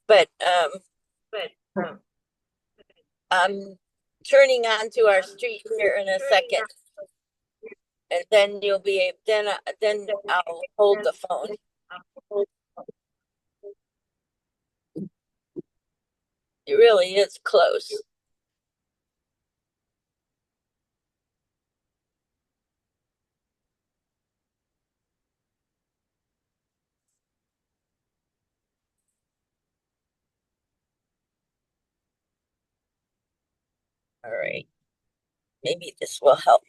But I'm turning onto our street here in a second, and then you'll be then I'll hold the phone. It really is close. All right. Maybe this will help.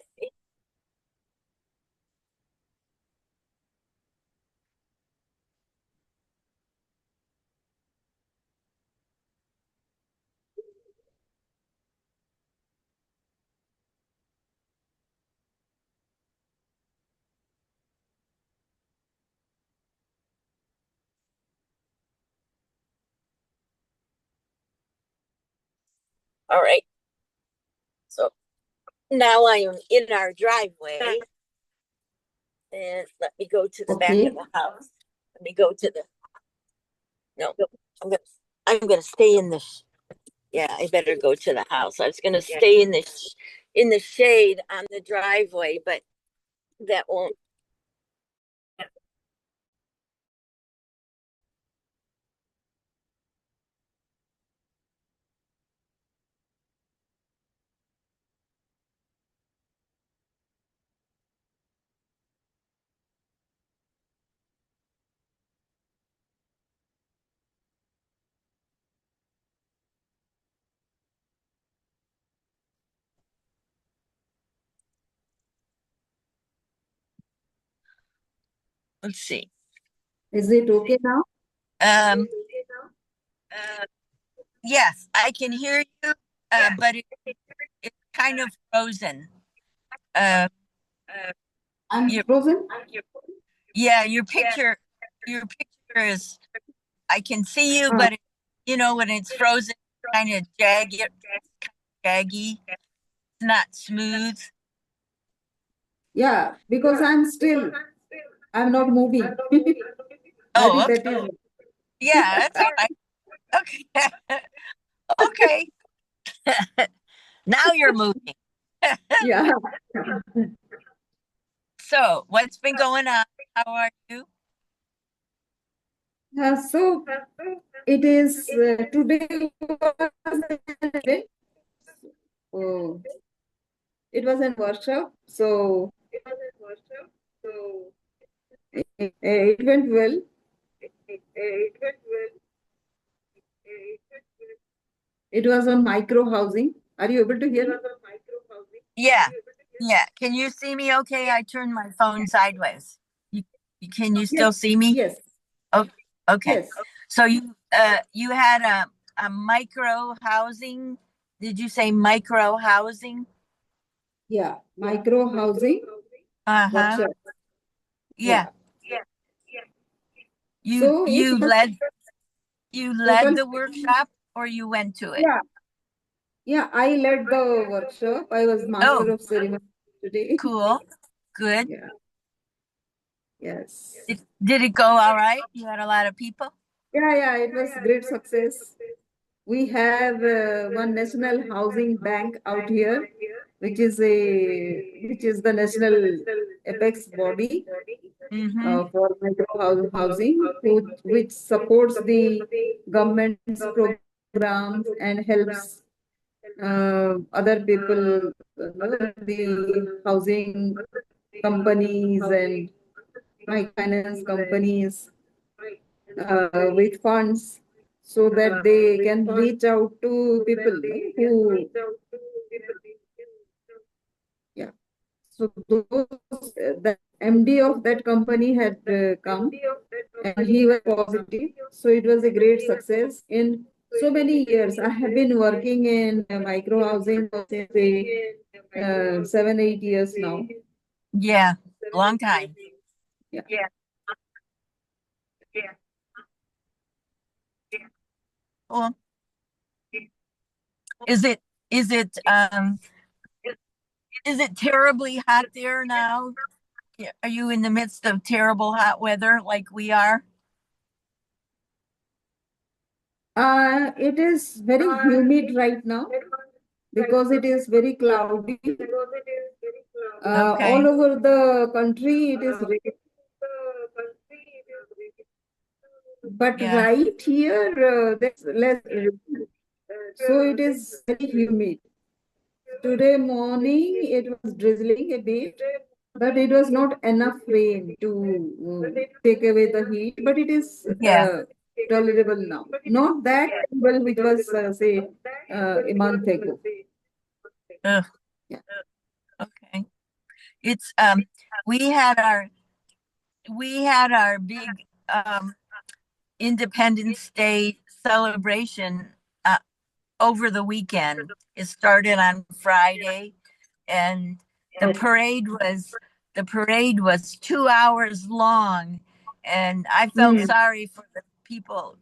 All right. So now I am in our driveway. And let me go to the back of the house. Let me go to the no. I'm gonna stay in the yeah, I better go to the house. I was gonna stay in the shade on the driveway, but that won't. Let's see. Is it okay now? Um, yes, I can hear you, but it's kind of frozen. Uh, I'm your frozen? yeah, your picture is. I can see you, Uh, but when it's frozen, kind of jaggy. It's not smooth. yeah, because I'm not moving. Oh, okay. That is, Yeah, that's all right. Okay. Okay. Now you're moving. yeah. So, what's been going on? How are you? So it is today was oh, it was a workshop, so it went well. It was on micro housing. Are you able to hear me? Yeah. Yeah. Can you see me okay? I turned my phone sideways. You, can you Yes, still see me? yes, Oh, okay. yes. So you had a micro housing. Did you say micro housing? Yeah, micro housing Uh-huh. workshop. Yeah. Yeah. You So it you was led you led total. the workshop or you went to it? Yeah, yeah. I led the workshop. I was Oh, master of ceremony today. cool. Good. Yeah. Yes. Did it go all right? You had a lot of people? Yeah, yeah. It was great success. We have one national housing bank out here, which is the national apex body Mm-hmm. for housing, which supports the government's programs and helps other people, the housing companies and microfinance companies with funds so that they can reach out to people who, yeah. So the MD of that company had come and he was positive. So it was a great success. In so many years, I have been working in micro housing since 7, 8 years now. Yeah, long time. Yeah. Cool. Is it is it um is it terribly hot there now? Yeah, are you in the midst of terrible hot weather like we are? It is very humid right now because it is very cloudy. Okay. All over the country, it is raining. But Yeah. right here, there's less rain. So it is very humid. Today morning, it was drizzling a bit, but it was not enough rain to take away the heat. But it is Yeah. tolerable now. Not that well, which was, say, a month ago. Ugh. Yeah. Okay. It's we had our we had our big Independence Day celebration uh, over the weekend. It started on Friday, and the parade was the parade was 2 hours long, and I felt Hmm. sorry for the people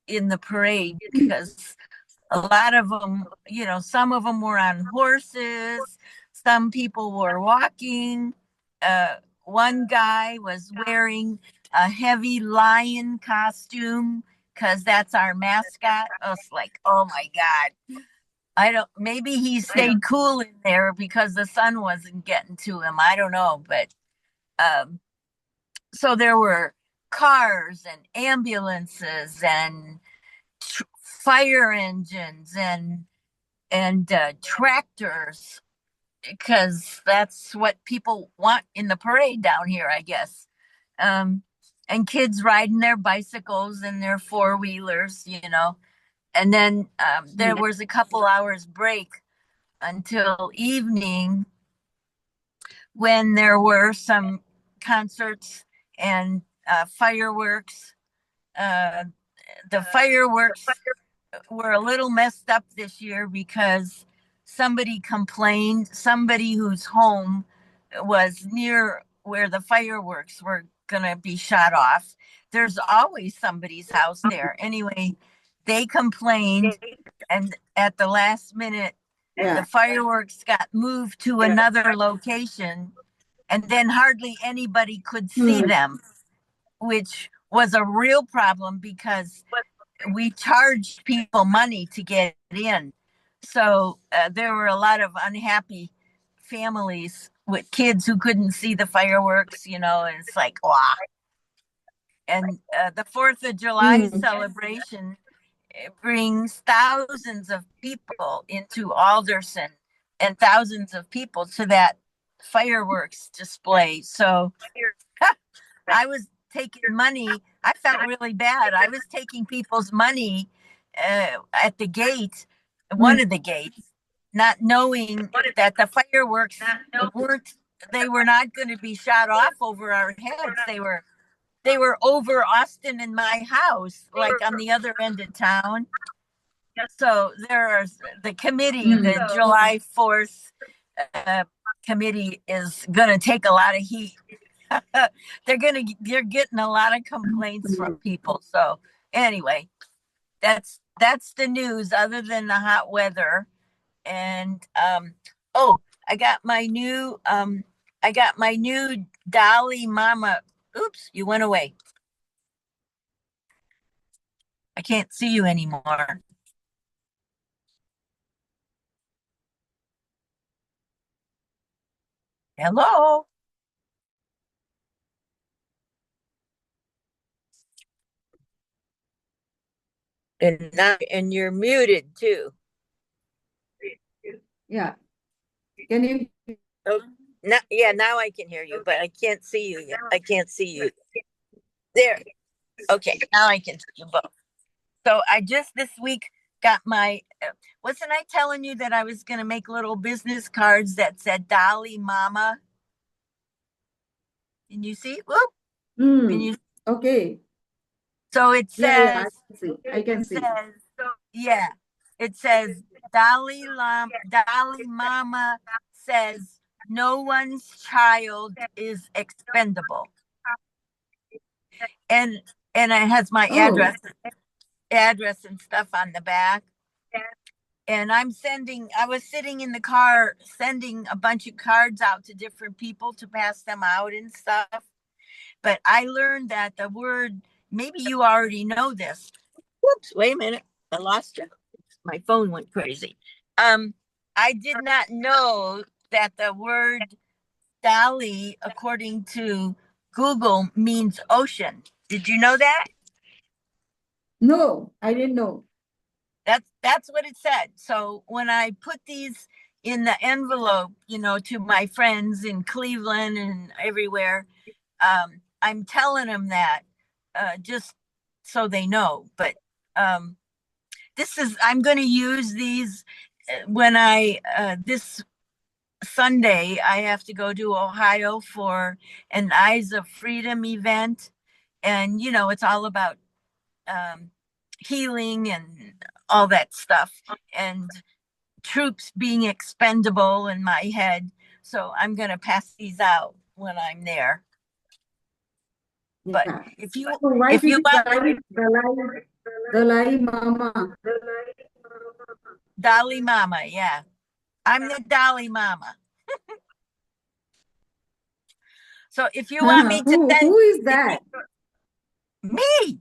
in the parade because a lot of them, some of them were on horses, some people were walking. Uh, One guy was wearing a heavy lion costume because that's our mascot. I was like, oh my God. I don't, maybe he stayed cool in there because the sun wasn't getting to him. I don't know. But um, so there were cars and ambulances and fire engines and tractors because that's what people want in the parade down here, I guess. Um, and kids riding their bicycles and their four wheelers, And then there was a couple hours break until evening when there were some concerts and fireworks. Uh, the fireworks were a little messed up this year because somebody complained, somebody whose home was near where the fireworks were going to be shot off. There's always somebody's house there. Anyway, they complained, and at the last minute, the Yeah. fireworks got moved to another location, and then hardly anybody could see Hmm. them, which was a real problem because we charged people money to get in. So there were a lot of unhappy families with kids who couldn't see the fireworks, and it's like, wow. And the 4th of July Hmm. celebration brings thousands of people into Alderson and thousands of people to that fireworks display. So I was taking money. I felt really bad. I was taking people's money at the gate, Hmm. one of the gates, not knowing that the fireworks weren't. They were not going to be shot off over our heads. They were over Austin and my house, like on the other end of town. So there's the committee, Hmm. the July 4th uh, committee is going to take a lot of heat. They're getting a lot of complaints from people. So anyway, that's the news other than the hot weather. And oh, I got my new Dolly Mama. Oops, you went away. I can't see you anymore. Hello. And you're muted too. Yeah. Can you? Oh, yeah, now I can hear you, but I can't see you yet. I can't see you. There. Okay, now I can see you both. So I just this week got my. Wasn't I telling you that I was going to make little business cards that said Dolly Mama? Can you see? Whoop. Can Hmm. you? Okay. So it Yeah, yeah, I says. can see. I can It see. says. Yeah. It says Dolly Mama says no one's child is expendable, and it has my Oh. address and stuff on the back. And I was sitting in the car sending a bunch of cards out to different people to pass them out and stuff. But I learned that the word, maybe you already know this. Whoops, wait a minute. I lost you. My phone went crazy. I did not know that the word Dolly, according to Google, means ocean. Did you know that? No, I didn't know. That's what it said. So when I put these in the envelope, to my friends in Cleveland and everywhere, I'm telling them that just so they know. But um, I'm going to use these when this Sunday, I have to go to Ohio for an Eyes of Freedom event. And, it's all about um, healing and all that stuff. And troops being expendable in my head. So I'm going to pass these out when I'm there. But Yeah. if you So why if did you you want write Dalai Mama? Dolly Mama, yeah, I'm the Dolly Mama. So if you want me to send Who is if you, that? me,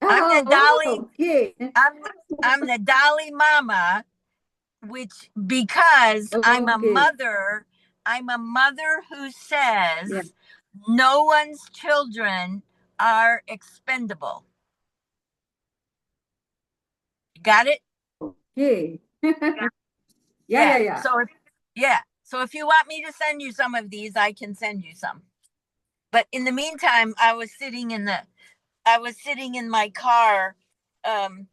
I'm the Oh, Dolly, okay. I'm I'm the Dolly Mama, which because Okay. I'm a mother who Yeah. says no one's children are expendable. Got it? Okay. Yeah, Yeah. yeah, yeah. So if you want me to send you some of these, I can send you some. But in the meantime, I was sitting in my car, um,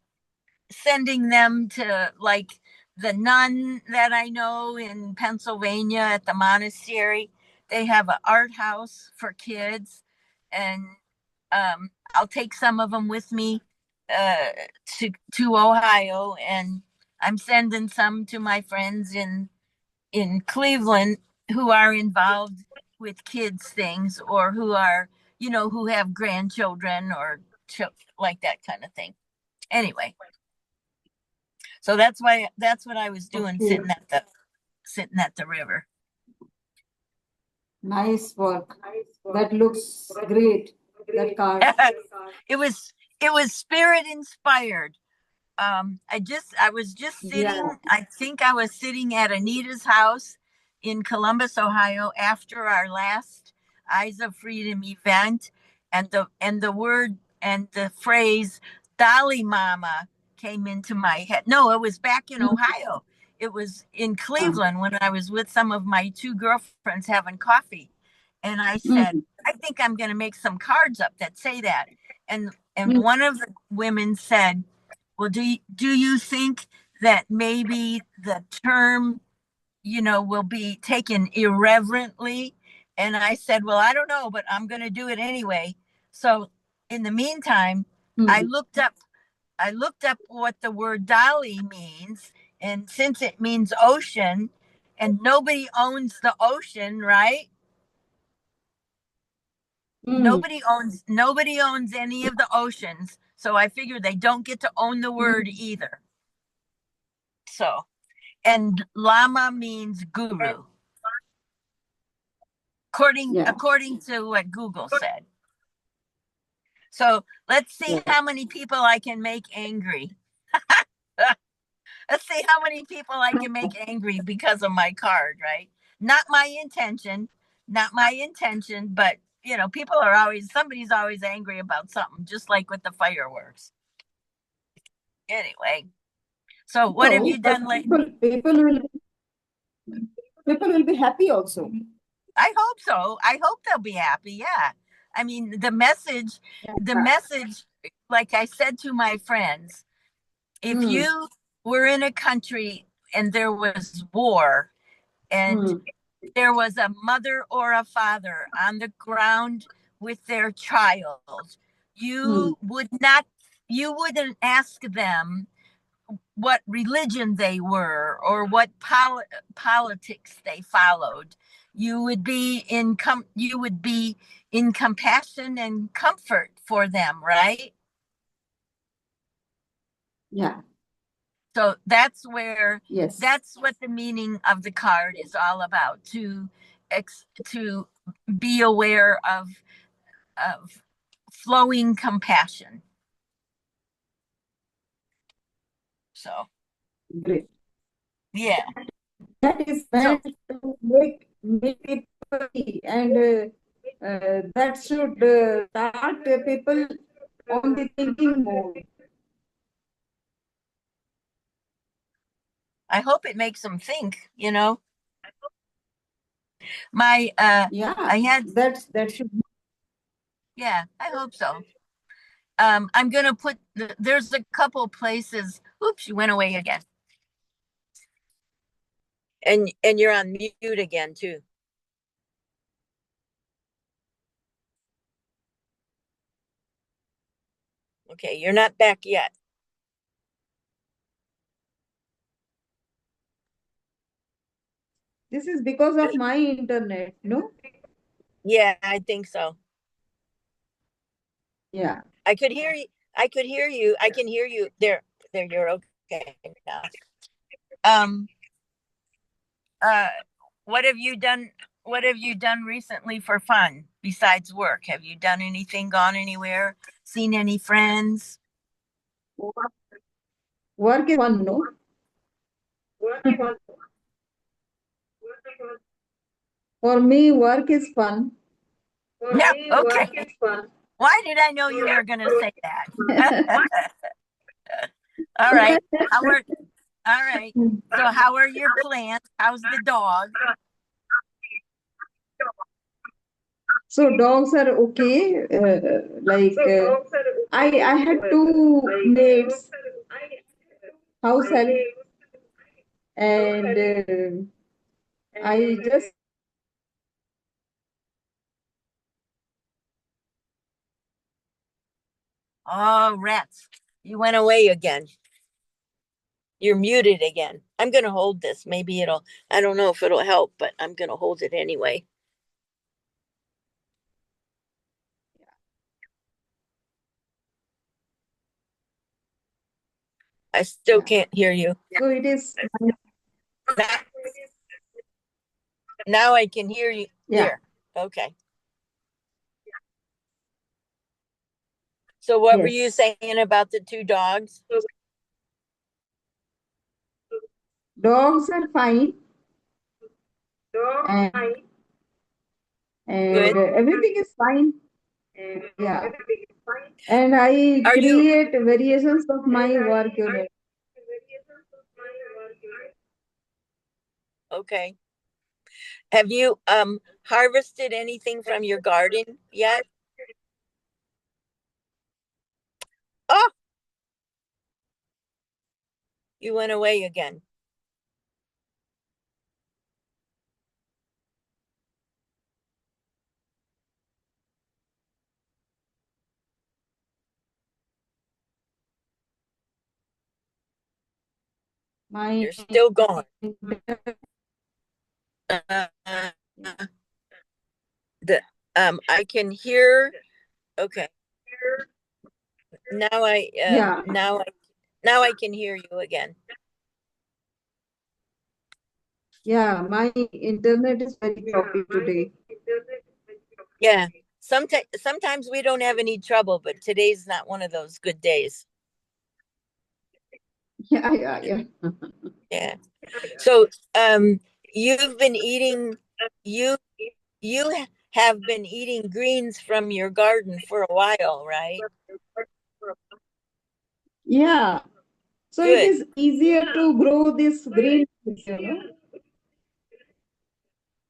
sending them to like the nun that I know in Pennsylvania at the monastery. They have an art house for kids, and I'll take some of them with me uh, to Ohio, and I'm sending some to my friends in Cleveland who are involved with kids things or who are, who have grandchildren or like that kind of thing. Anyway, so that's what I was doing Okay. sitting at the river. Nice work. That looks great. That card. it was it was spirit inspired. I was just Yeah. sitting, I think I was sitting at Anita's house in Columbus, Ohio after our last Eyes of Freedom event, and the word and the phrase Dolly Mama came into my head. No, it was back in Ohio. It was in Cleveland when I was with some of my two girlfriends having coffee. And I said, Mm. I think I'm going to make some cards up that say that. And Mm. one of the women said, well, do you think that maybe the term, will be taken irreverently? And I said, well, I don't know, but I'm going to do it anyway. So in the meantime, I Mm. looked up I looked up what the word dolly means, and since it means ocean, and nobody owns the ocean, right? Mm. Nobody owns any of the oceans, so I figured they don't get to own the word Mm. either. So, and lama means guru, Yeah. according to what Google said. So let's see Yeah. how many people I can make angry. Let's see how many people I can make angry because of my card, right? Not my intention, not my intention, but people are somebody's always angry about something, just like with the fireworks. Anyway, so what have No, you but done lately? people will be happy also. I hope so. I hope they'll be happy. Yeah. I mean, the Yeah. message, like I said to my friends, if Mm. you were in a country and there was war and Mm. there was a mother or a father on the ground with their child, Mm. you wouldn't ask them what religion they were or what politics they followed. You would be in compassion and comfort for them, right? Yeah. So Yes. that's what the meaning of the card is all about, to be aware of flowing compassion. So Great. yeah. That is So meant to make people happy, and that should start people on the thinking mode. I hope it makes them think, you know. My Yeah, I had that should. yeah, I hope so. I'm gonna put there's a couple places. Oops, you went away again. And you're on mute again too. Okay, you're not back yet. This is because of my internet, no? Yeah, I think so. Yeah. I could hear you. I could hear you. I can hear you. There, you're okay now. Um, uh, what have you done? What have you done recently for fun besides work? Have you done anything, gone anywhere, seen any friends? Work is fun, no? For me, work is fun. No, okay. Why did I know you were going to say that? All right. How are all right. So how are your plants? How's the dog? So dogs are okay. I had two maids, house help, and I just Oh, rats. You went away again. You're muted again. I'm going to hold this. Maybe I don't know if it'll help, but I'm going to hold it anyway. I still yeah. can't hear you. So it is Now, now I can hear you. yeah. There. Okay. So what were you Yes. saying about the two dogs? Dogs are fine, and Good. everything is fine. Yeah. And I Are you create variations of my work unit. okay? Have you harvested anything from your garden yet? Oh, you went away again. My You're still gone. Uh, the I can hear. Okay, now yeah, now I can hear you again. yeah, my internet is very choppy today. Yeah. Sometimes we don't have any trouble, but today's not one of those good days. Yeah, yeah, yeah. Yeah. So you've been eating you you have been eating greens from your garden for a while, right? Yeah. So it Good. is easier to grow this green things,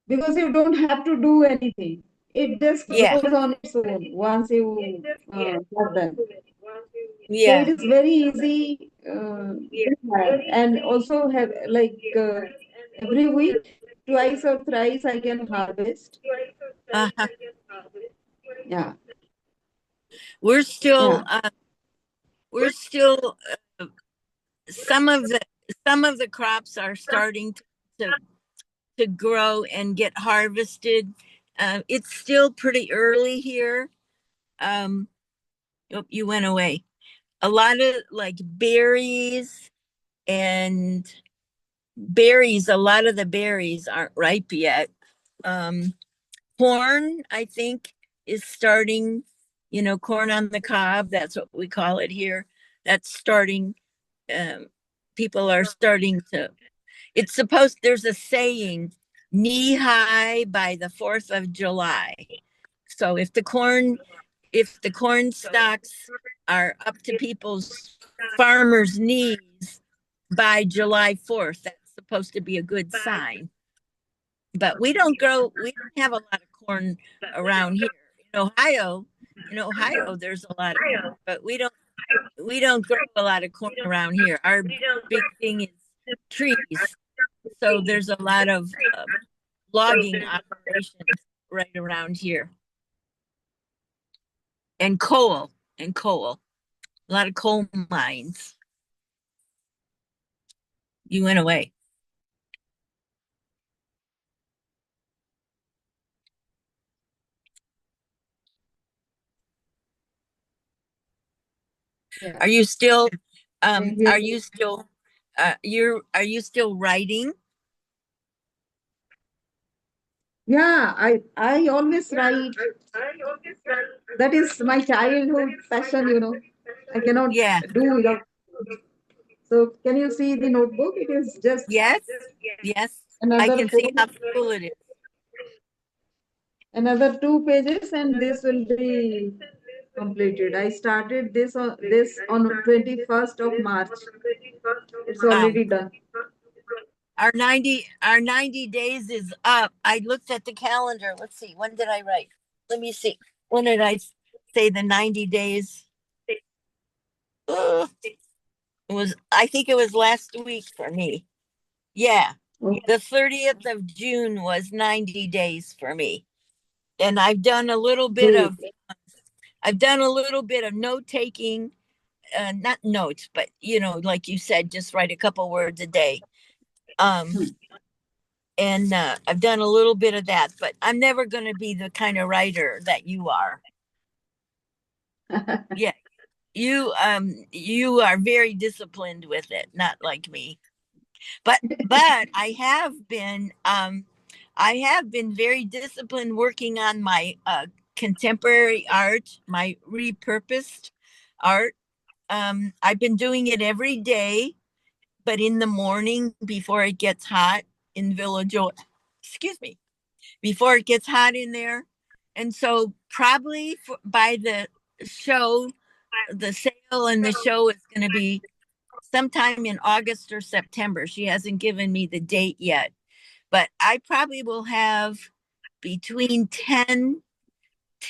because you don't have to do anything. It just Yeah. grows on its own once you have them. So Yeah. it is very easy to have. And also have every week, twice or thrice I can harvest. Uh-huh. Yeah, We're still yeah. we're still some of the some of the crops are starting to to grow and get harvested. It's still pretty early here. Um, oh, you went away. A lot of like and berries. A lot of the berries aren't ripe yet. Um, corn, I think, is starting. You know, corn on the cob. That's what we call it here. That's starting. Um, people are starting to, it's supposed, there's a saying, knee high by the 4th of July. So if the corn stalks are up to people's farmers' knees by July 4th, that's supposed to be a good sign. But we don't have a lot of corn around here. In Ohio, there's a lot of corn, but we don't grow a lot of corn around here. Our big thing is trees. So there's a lot of logging operations right around here. And coal, a lot of coal mines. You went away. Yeah. Are you still, Yeah. are you still, are you still writing? Yeah, I always write. That is my childhood passion, I cannot Yeah. do without. So can you see the notebook? It is just Yes. Yes. I another can see four, how full it is. another 2 pages, and this will be completed. I started this on 21st of March. It's Wow. already done. Our 90 days is up. I looked at the calendar. Let's see. When did I write? Let me see. When did I say the 90 days? Ugh, it was, I think it was last week for me. Yeah. Oh. The 30th of June was 90 days for me. And Great. I've done a little bit of note taking, not notes, but like you said, just write a couple words a day. Um, and I've done a little bit of that, but I'm never going to be the kind of writer that you are. Yeah, you are very disciplined with it, not like me. But I have been very disciplined working on my contemporary art, my repurposed art. I've been doing it every day, but in the morning before it gets hot in Village. Excuse me, before it gets hot in there. And so probably by show, the sale and the show is going to be sometime in August or September. She hasn't given me the date yet, but I probably will have between 10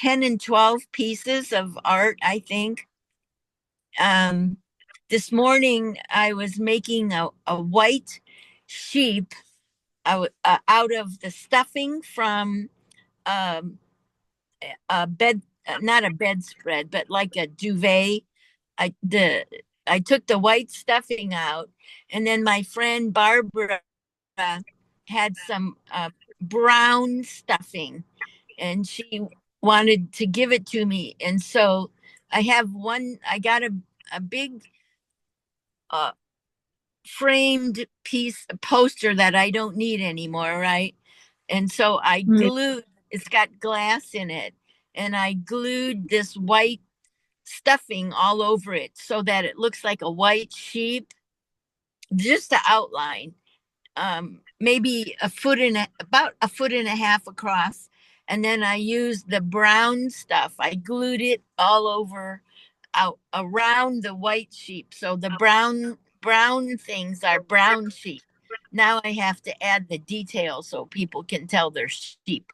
and 12 pieces of art, I think. Um, this morning I was making a white sheep out of the stuffing from um, a bed, not a bedspread, but like a duvet. I took the white stuffing out, and then my friend Barbara had some brown stuffing, and she wanted to give it to me, and so I have one. I got a big uh, framed piece poster that I don't need anymore, right? And so I Hmm. glued. It's got glass in it, and I glued this white stuffing all over it so that it looks like a white sheep, just the outline, maybe about a foot and a half across. And then I used the brown stuff. I glued it all over out around the white sheep. So the brown things are brown sheep. Now I have to add the details so people can tell they're sheep.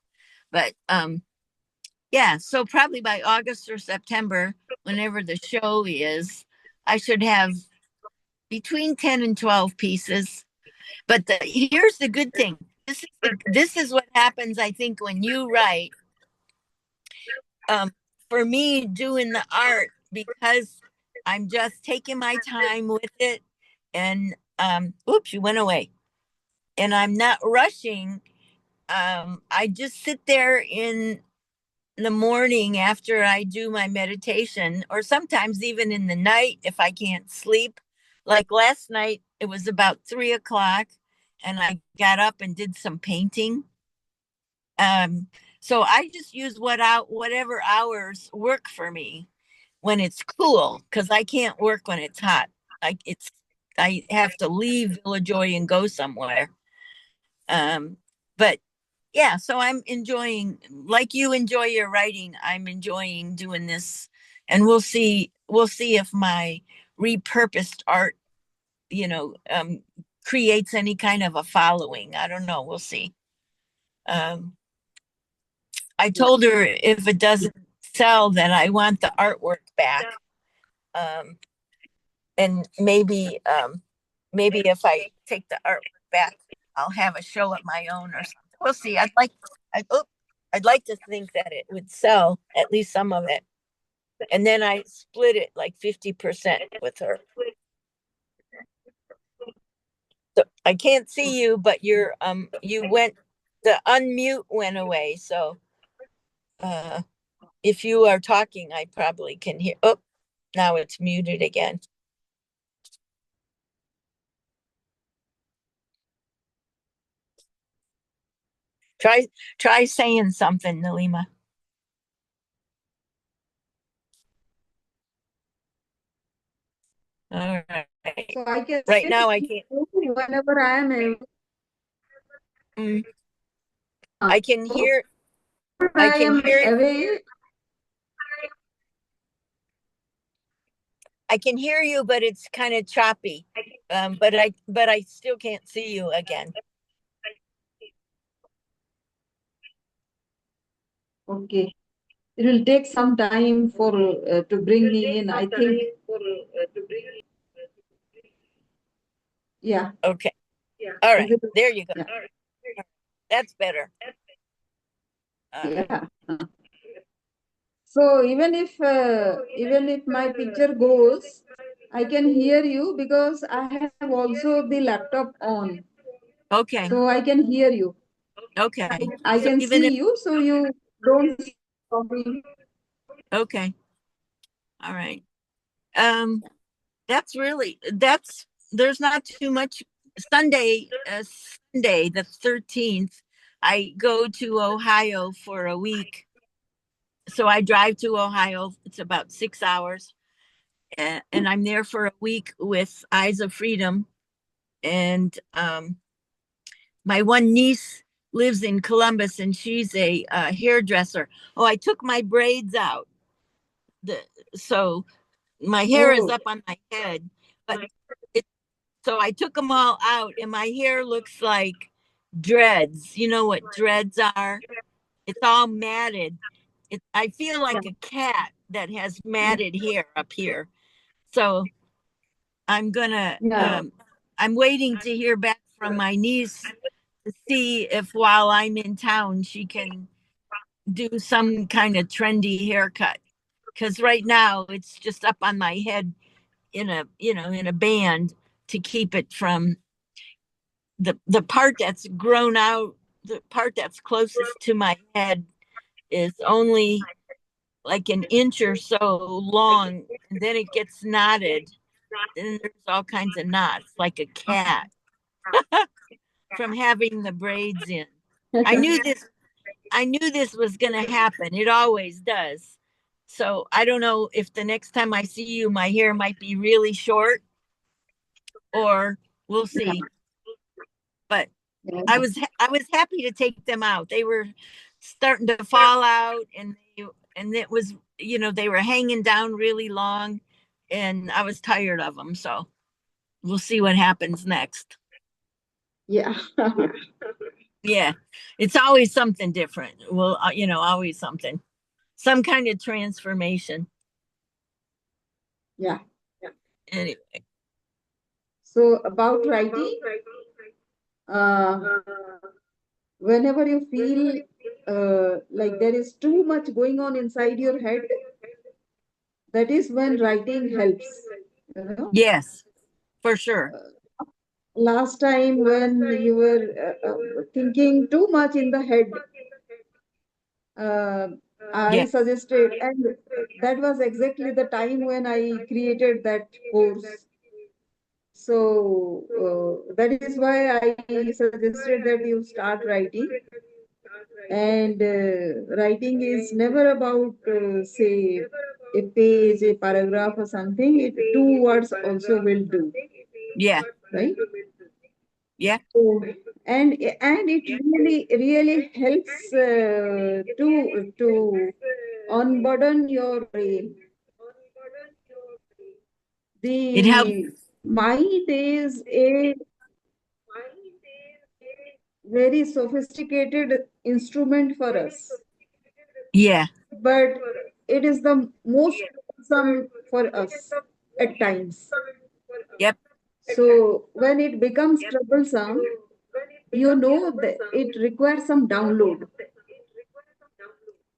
But yeah, so probably by August or September, whenever the show is, I should have between 10 and 12 pieces. But here's the good thing. This is what happens, I think, when you write. Um, for me, doing the art, because I'm just taking my time with it, and oops, you went away. And I'm not rushing. I just sit there in the morning after I do my meditation, or sometimes even in the night if I can't sleep. Like last night, it was about 3 o'clock, and I got up and did some painting. Um, so I just use whatever hours work for me when it's cool, because I can't work when it's hot. Like I have to leave Villajoy and go somewhere. But yeah, so I'm enjoying, like you enjoy your writing, I'm enjoying doing this, and we'll see if my repurposed art, creates any kind of a following. I don't know. We'll see. Um, I told her if it doesn't sell, then I want the artwork back. Um, and maybe if I take the artwork back, I'll have a show of my own or something. We'll see. I'd like to think that it would sell, at least some of it. And then I split it like 50% with her. So I can't see you, but the unmute went away. So uh if you are talking, I probably can hear. Oh, now it's muted again. Try saying something, Nalima. All right. So I can Right still now I see can't. you whenever I am Mm, I can hear. I I can am hear. away. I can hear you, but it's kind of choppy. But I still can't see you again. Okay. It will take some time for to bring me in. I think. Yeah. Okay. All right. Is it? There you go. Yeah. That's better. Yeah. So even if my picture goes, I can hear you because I have also the laptop on, Okay. so I can hear you. Okay. I So can even see if you, so you don't see me. okay. All right. Um, that's there's not too much. Sunday the 13th, I go to Ohio for a week. So I drive to Ohio. It's about 6 hours, and I'm there for a week with Eyes of Freedom. And my one niece lives in Columbus, and she's a hairdresser. Oh, I took my braids out. The so my hair is Oh, up on my head, but it, so I took them all out, and my hair looks like dreads. You know what dreads are? It's all matted. I feel like a cat that has matted hair up here. So I'm gonna yeah. I'm waiting to hear back from my niece to see if while I'm in town she can do some kind of trendy haircut. Because right now it's just up on my head in a band to keep it from the part that's grown out, the part that's closest to my head is only like an inch or so long, and then it gets knotted. Then there's all kinds of knots, like a cat, from having the braids in. I knew this. I knew this was going to happen. It always does. So I don't know if the next time I see you, my hair might be really short, or we'll see. But I was happy to take them out. They were starting to fall out, and it was they were hanging down really long, and I was tired of them. So we'll see what happens next. Yeah. Yeah, it's always something different. Well, always something, some kind of transformation. Yeah. Anyway, So about writing, uh, whenever you feel like there is too much going on inside your head, that is when writing helps. You know, yes, for sure. last time when you were thinking too much in the head, uh, I Yeah. suggested, and that was exactly the time when I created that course. So that is why I suggested that you start writing. And writing is never about, say, a page, a paragraph, or something. Two words also will do. Yeah. right? Yeah. So, and it really helps to unburden your brain. It helps. The mind is a very sophisticated instrument for us, Yeah. but it is the most troublesome for us at times. Yep. So when it becomes troublesome, you know that it requires some download.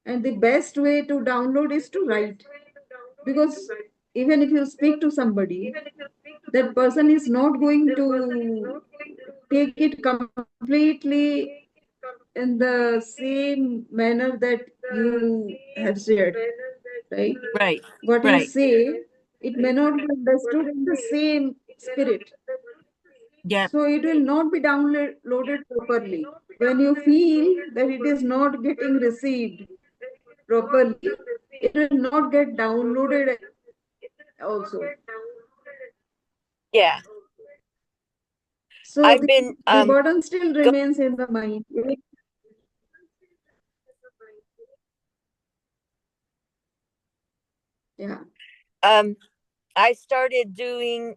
And the best way to download is to write. Because even if you speak to somebody, that person is not going to take it completely in the same manner that you have shared, right? Right. What you Right. say, it may not be understood in the same spirit. Yep. So it will not be downloaded properly. When you feel that it is not getting received properly, it will not get downloaded also. Yeah. So I've been the burden still go, remains in the mind. Yeah. I started doing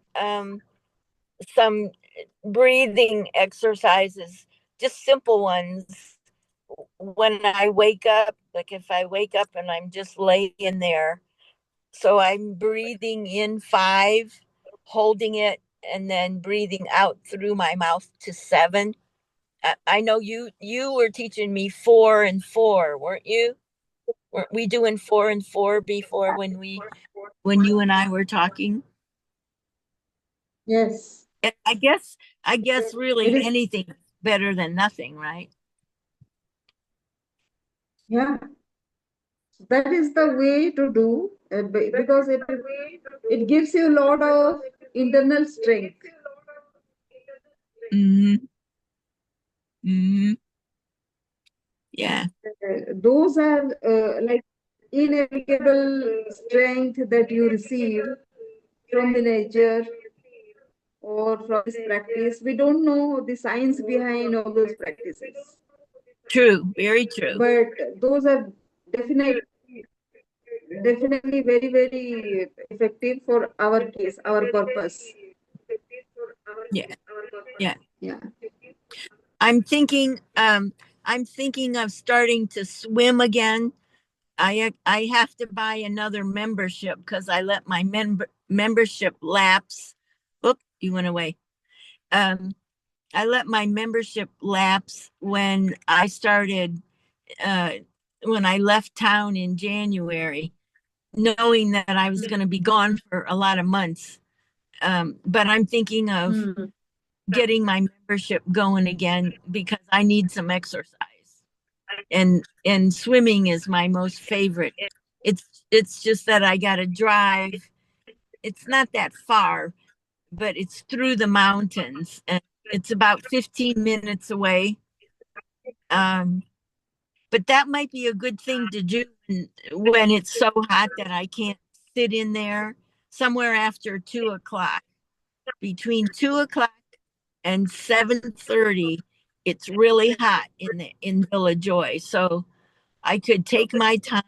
some breathing exercises, just simple ones when I wake up, like if I wake up and I'm just laying there. So I'm breathing in 5, holding it, and then breathing out through my mouth to 7. I know you were teaching me 4 and 4, weren't you? Weren't we doing 4 and 4 before when you and I were talking? Yes. And I guess It really is. anything better than nothing, right? Yeah. That is the way to do because it gives you a lot of internal strength. Mm-hmm. Mm-hmm. Yeah. Those are like inevitable strength that you receive from the nature or from this practice. We don't know the science behind all those practices, True. Very true. but those are definitely definitely very effective for our case, our purpose. Yeah. Yeah. Yeah. I'm thinking of starting to swim again. I have to buy another membership because I let my membership lapse. Oop, you went away. Um, I let my membership lapse uh, when I left town in January, knowing that I was going to be gone for a lot of months. But I'm thinking of Hmm. getting my membership going again because I need some exercise. And swimming is my most favorite. It's just that I got to drive. It's not that far, but it's through the mountains and it's about 15 minutes away. Um, but that might be a good thing to do when it's so hot that I can't sit in there somewhere after 2 o'clock. Between 2 o'clock and 7:30, it's really hot in Villa Joy. So I could take my time.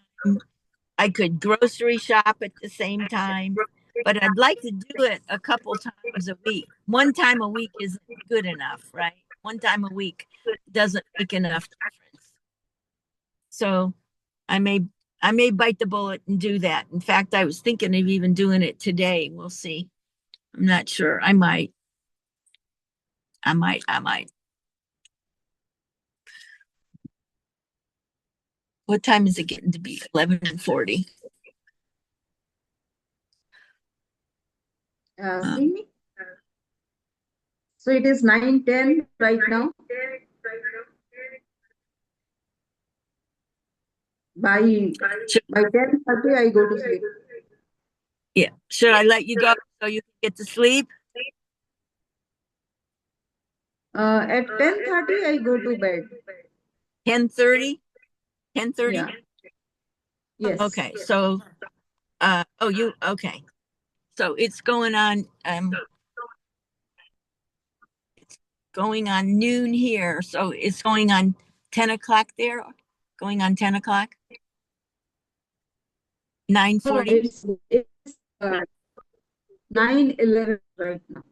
I could grocery shop at the same time, but I'd like to do it a couple times a week. One time a week isn't good enough, right? One time a week doesn't make enough difference. So I may I may bite the bullet and do that. In fact, I was thinking of even doing it today. We'll see. I'm not sure. I might. I might. What time is it getting to be? 11:40. See Um, me? So it is 9:10 right now. By should, by 10:30, I go to sleep. yeah. Should I let you go so you can get to sleep? At 10:30, I go to bed. 10:30? 10:30? Yeah. Yes. Okay. So oh you okay. So it's going on going on noon here. So it's going on 10 o'clock there, going on 10 o'clock, No, 9:40. it's 9:11 right now.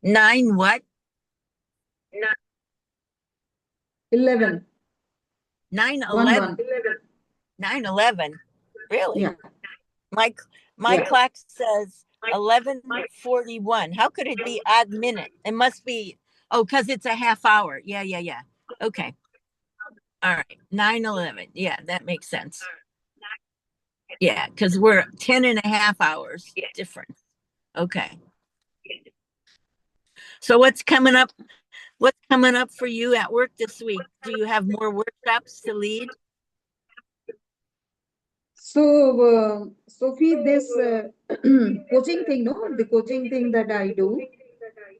9 what? 11. 9:11. 1. 9:11. Really? Yeah. My Yeah. clock says 11:41. How could it be odd minute? It must be, oh, because it's a half hour. Yeah. Okay. All right. 9:11. Yeah, that makes sense. Yeah, because we're 10 and a half hours different. Okay. So what's coming up? What's coming up for you at work this week? Do you have more workshops to lead? So, Sophie, this coaching thing, no, the coaching thing that I do.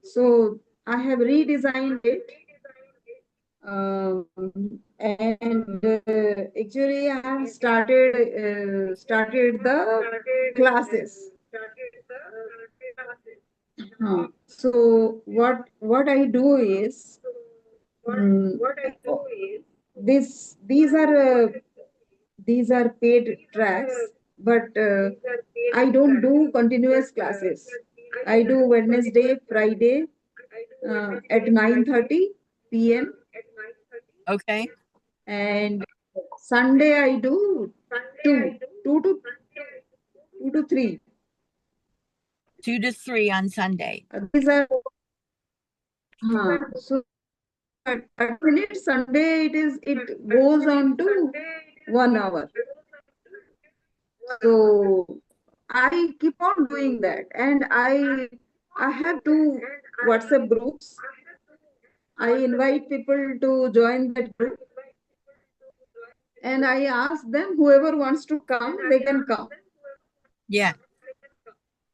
So I have redesigned it. And actually, I have started the classes. So what I do is this these are paid tracks, but I don't do continuous classes. I do Wednesday, Friday at 9:30 p.m. Okay. and Sunday I do two, two to 3. 2 to 3 on Sunday. These are so at minute Sunday it goes on to 1 hour. So I keep on doing that, and I have two WhatsApp groups. I invite people to join that group, and I ask them whoever wants to come, they can come. Yeah.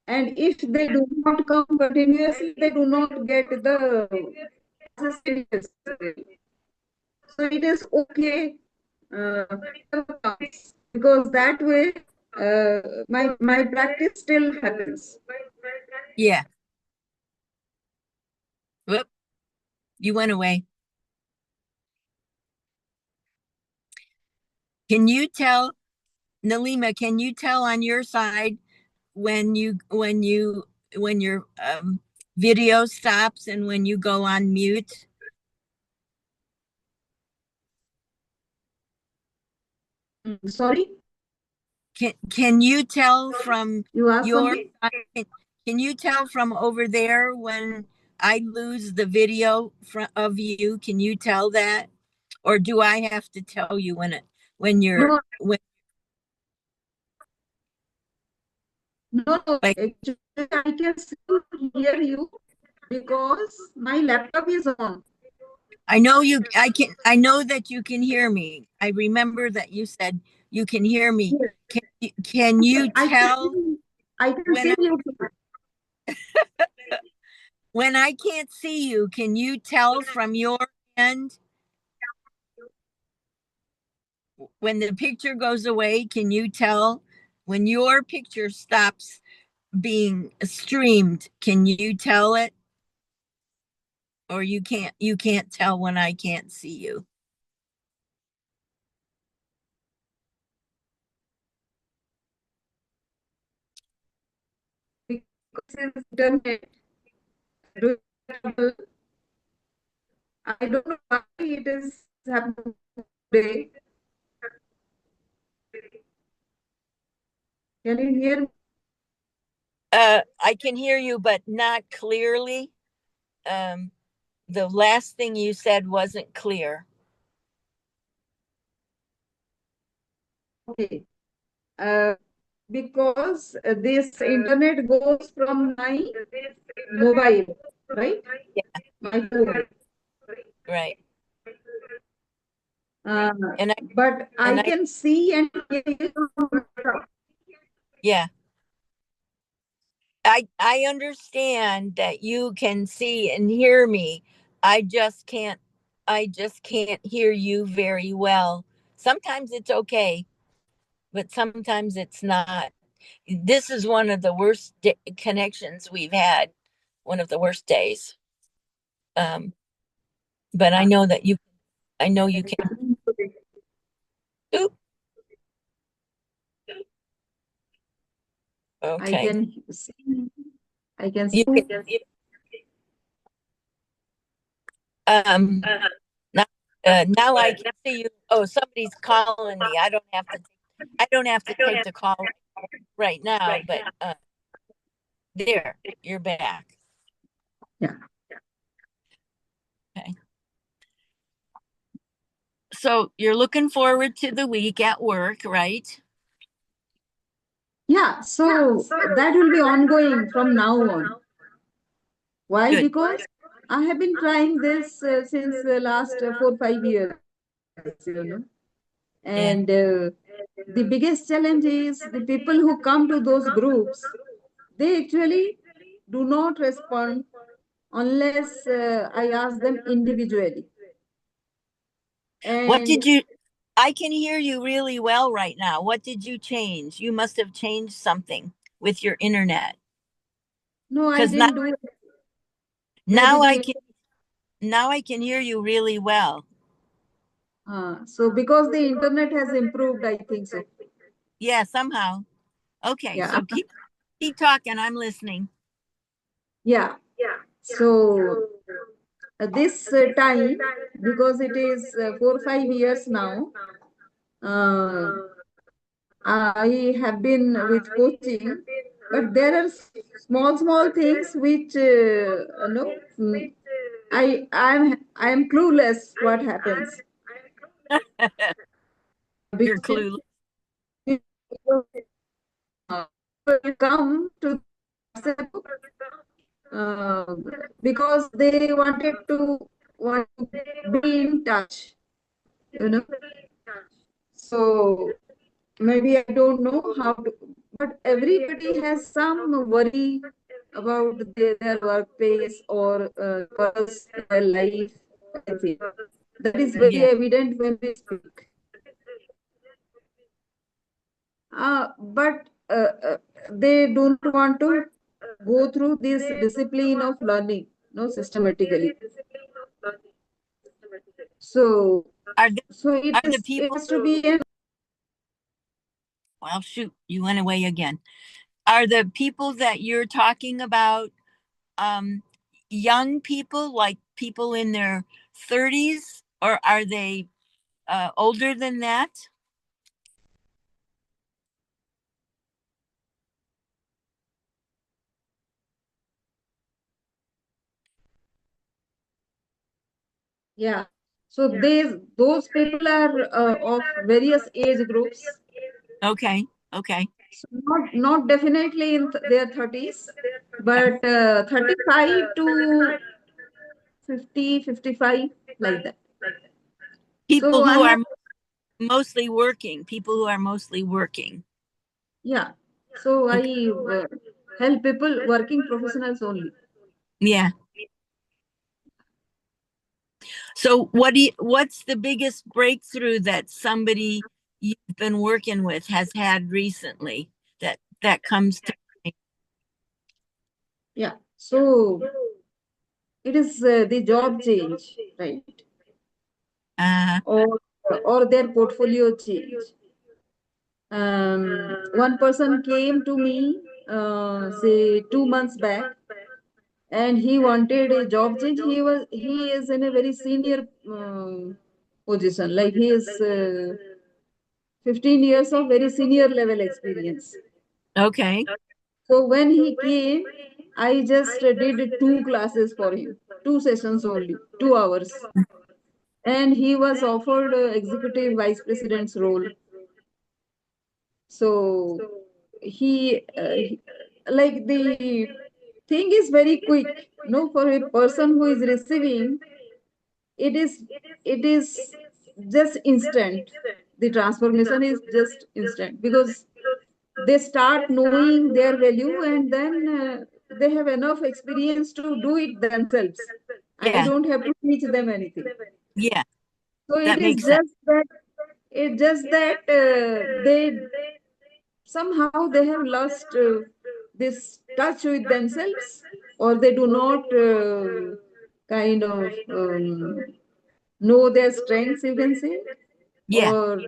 And if they do not come continuously, they do not get the classes. So it is okay because that way my practice still happens. Yeah. Whoop. You went away. Can you tell, Nalima, can you tell on your side when your video stops and when you go on mute? Sorry, Can you tell from you asked your something? can you tell from over there when I lose the video of you? Can you tell that? Or do I have to tell you when you're No, when no, like actually I can still hear you because my laptop is on. I know that you can hear me. I remember that you said you can hear me. Yes. Can you I tell I can when see you. when I can't see you, can you tell from your end when the picture goes away? Can you tell when your picture stops being streamed? Can you tell it? Or you can't tell when I can't see you? Because it's internet. I don't know why it is happening today. Can you hear me? I can hear you, but not clearly. Um, the last thing you said wasn't clear. Okay. Uh, because this internet goes from my mobile, right? Yeah, My phone. right. Uh, And but I I can see and hear you. yeah. I understand that you can see and hear me. I just can't hear you very well. Sometimes it's okay, but sometimes it's not. This is one of the worst connections we've had, one of the worst days. But I know that I know you can. Oop, I okay. can see. I can You see. um now, now I can see you. Oh, somebody's calling me. I don't have to take the call right now, but there, you're back. Yeah. Okay. So you're looking forward to the week at work, right? Yeah. So that will be ongoing from now on. Why? Good. Because I have been trying this since the last 4 5 years, Yeah. and the biggest challenge is the people who come to those groups, they actually do not respond unless I ask them individually. What And did you I can hear you really well right now. What did you change? You must have changed something with your internet. no, I Because now didn't do it. Maybe now I the can now I can hear you really well. so because the internet has improved, I think so. Yeah, somehow. Okay, Yeah. so keep talking. I'm listening. Yeah. So this time, because it is 4 5 years now, uh, I have been with coaching, but there are small things which I am clueless what happens. You're Because clueless. people come to WhatsApp uh, because they want to be in touch, you know. So maybe I don't know how to, but everybody has some worry about their workplace or personal life. I think that is very Yeah. evident when we speak. But they do not want to go through this discipline of learning, no, systematically. So, Are the so it are the is. It people has to be an. well shoot, you went away again. Are the people that you're talking about um young people, like people in their 30s, or are they older than that? Yeah. So those people are of various age groups. Okay. Okay. So not definitely in their 30s, but 35 to 50, 55, like that. People So I who are have, mostly working, people who are mostly working. yeah. So I Okay. help people, working professionals only. Yeah. So what's the biggest breakthrough that somebody you've been working with has had recently that comes to mind? Yeah. So it is the job change, right? Uh, Or their portfolio change. One person came to me, say 2 months back, and he wanted a job change. He is in a very senior position, like he is 15 years of very senior level experience. okay. So when he came, I just did 2 classes for him, 2 sessions only, 2 hours, and he was offered executive vice president's role. So like the thing is very quick. No, for a person who is receiving, it is it is just instant. The transformation is just instant because they start knowing their value, and then they have enough experience to do it themselves. I Yeah. don't have to teach them anything. Yeah. So it That is makes sense. just that they somehow they have lost this touch with themselves, or they do not kind of know their strengths, you can say, Yeah. or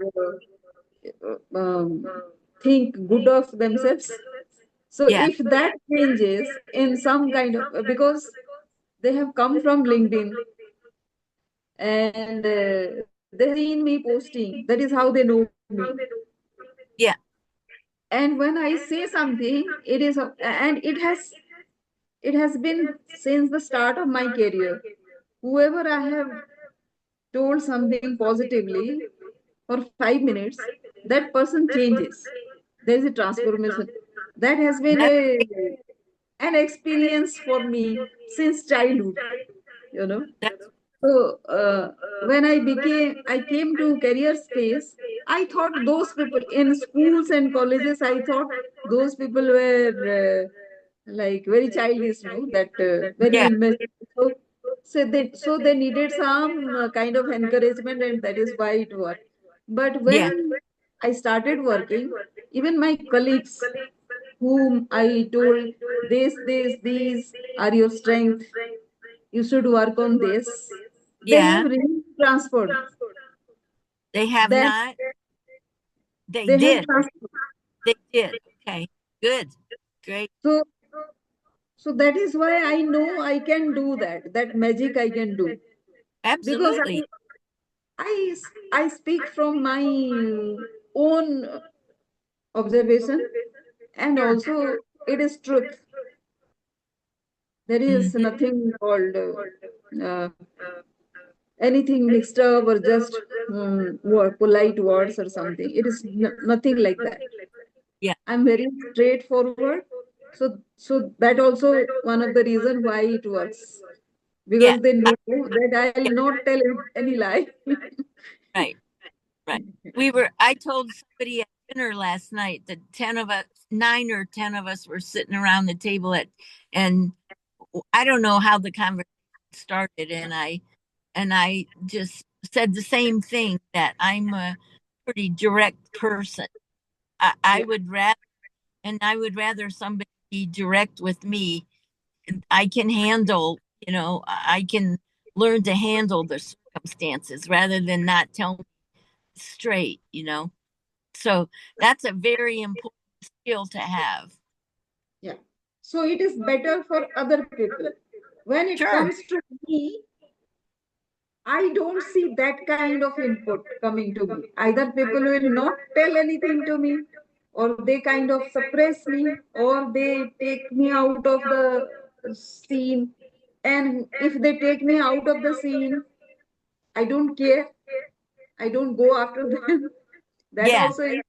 think good of themselves. So Yeah. if that changes in some kind of, because they have come from LinkedIn, and they have seen me posting, that is how they know me. Yeah. And when I say something, it is, and it has been since the start of my career. Whoever I have told something positively for 5 minutes, that person changes. There is a transformation. That has been That, an experience for me since childhood, you know. that's So I came to career space, I thought those people in schools and colleges, I thought those people were like very childish, no? That very yeah. immature. So they needed some kind of encouragement, and that is why it worked. But Yeah. when I started working, even my colleagues whom I told these are your strength, you should work on this, they have Yeah. really transferred. They have Then not. They they have did. transferred. They did. Okay. Good. Great. So so that is why I know I can do that. That magic I can do, because Absolutely. I I speak from my own observation, and Sure. also it is truth. There is Hmm. nothing called anything mixed up or just polite words or something. It is nothing like that. Yeah. I'm very straightforward. So that also one of the reason why it works, Yeah. because they know that I'll Yeah. not tell any lie. Right. Right. I told somebody at dinner last night that 10 of us, 9 or 10 of us were sitting around the table and I don't know how the conversation started. And I just said the same thing, that I'm a pretty direct person. I Yeah, would rather, and I would rather somebody be direct with me. I can handle, I can learn to handle the circumstances rather than not tell me straight. So that's a very important skill to have. yeah. So it is better for other people. When it Sure. comes to me, I don't see that kind of input coming to me. Either people will not tell anything to me, or they kind of suppress me, or they take me out of the scene. And if they take me out of the scene, I don't care. I don't go after them. That Yeah. also is,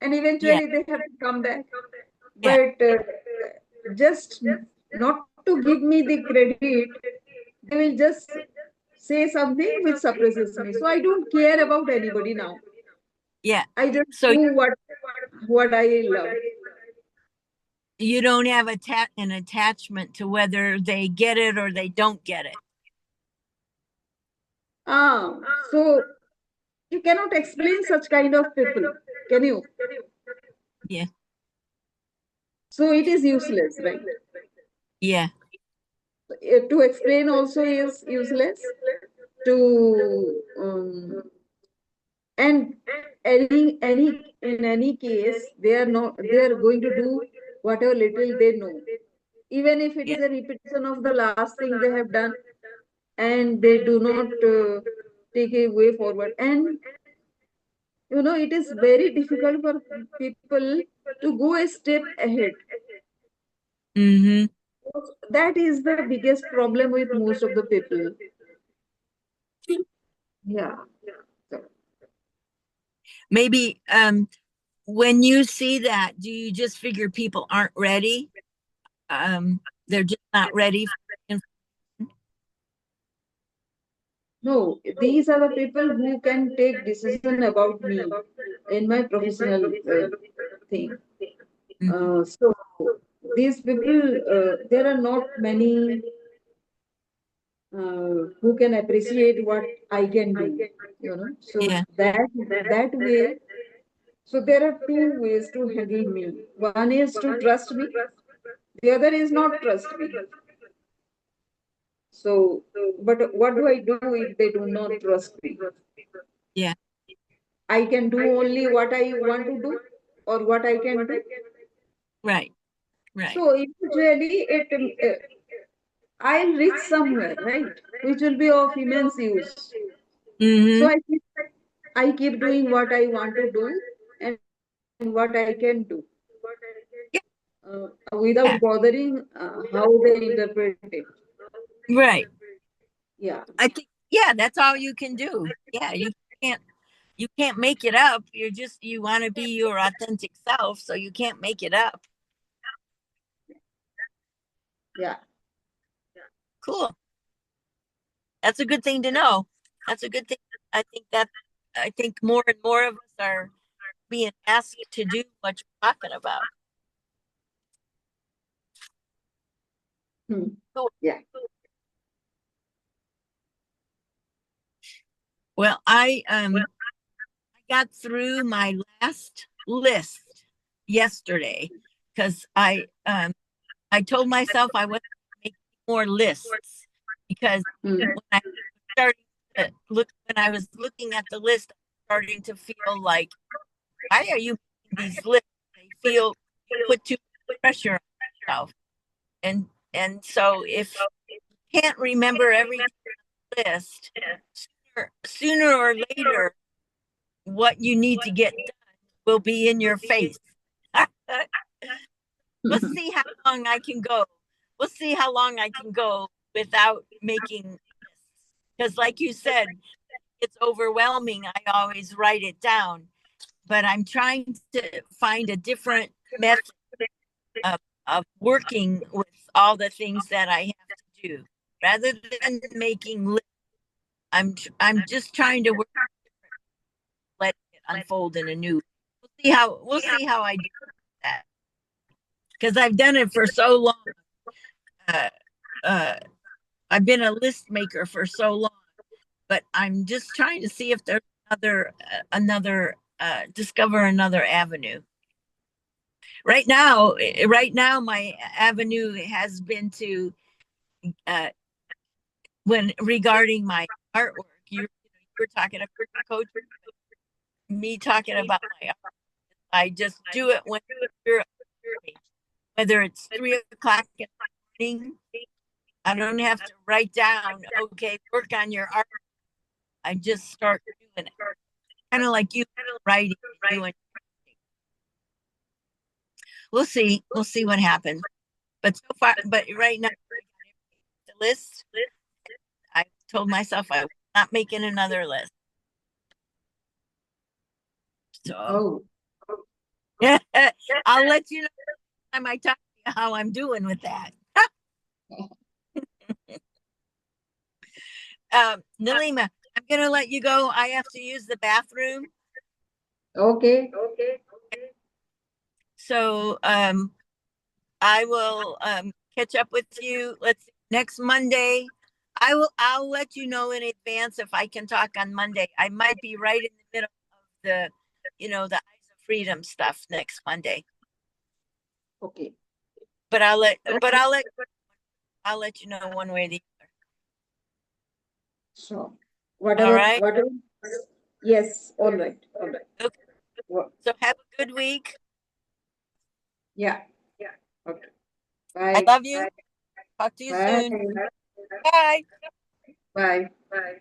and Yeah. eventually they have to come back. Yeah. But just not to give me the credit, they will just say something which suppresses me. So I don't care about anybody now. Yeah. I just So do what I love. you don't have an attachment to whether they get it or they don't get it. Ah, so you cannot explain such kind of people, can you? Yeah. So it is useless, right? Yeah. To explain also is useless. To and any in any case, they are going to do whatever little they know, even if it Yeah. is a repetition of the last thing they have done, and they do not take a way forward. And it is very difficult for people to go a step ahead. Mm-hmm. That is the biggest problem with most of the people. Yeah. So, Maybe when you see that, do you just figure people aren't ready? They're just not ready for no, these are the people who can take decision about me in my professional thing. Mhm. So these people, there are not many who can appreciate what I can do. So Yeah. that way, So there are two ways to handle me. One is to trust me. The other is not trust me. So, but what do I do if they do not trust me? Yeah. I can do only what I want to do or what I can do. Right. Right. So eventually I'll reach somewhere, right? Which will be of immense use. So Mm-hmm. I keep doing what I want to do and what I can do Yeah. without bothering how they interpret it. Right. Yeah, I think, yeah, that's all you can do. Yeah, can't you can't make it up. You want to be your authentic self, so you can't make it up. yeah. Cool. That's a good thing to know. That's a good thing. I think more and more of us are being asked to do what you're talking about. Hmm. Cool. Yeah. Well, I got through my last list yesterday because I told myself I wasn't making more lists because Hmm. when I started to look when I was looking at the list, I'm starting to feel like, why are you making these lists? They feel you put too much pressure on yourself. And so if you can't remember every list, sooner or later, what you need to get done will be in your face. We'll see how long I can go. We'll see how long I can go without making lists. Because, like you said, it's overwhelming. I always write it down, but I'm trying to find a different method of working with all the things that I have to do rather than making lists. I'm just trying to work, let it unfold in a new. We'll see how I do that because I've done it for so long. Uh, uh, I've been a list maker for so long, but I'm just trying to see if there's another discover another avenue. Right now, my avenue has been to uh, when regarding my artwork. You're talking about coach, me talking about my art. I just do it when you're whether it's 3 o'clock in the morning. I don't have to write down, okay, work on your art. I just start doing it. Kind of like you writing and doing. We'll see what happens. But so far, but right now, the list, I told myself I was not making another list. So Oh, I'll let you know next time I talk to you how I'm doing with that. Nalima, I'm gonna let you go. I have to use the bathroom. okay. So I will catch up with you. Let's see, next Monday. I'll let you know in advance if I can talk on Monday. I might be right in the middle of the Eyes of Freedom stuff next Monday. Okay. But I'll let you know one way or the other. So All whatever, right. whatever. Yes. All right. All right. Okay. So have a good week. Yeah. Okay. I Bye. love you. Talk to you Bye. soon. Bye. Bye.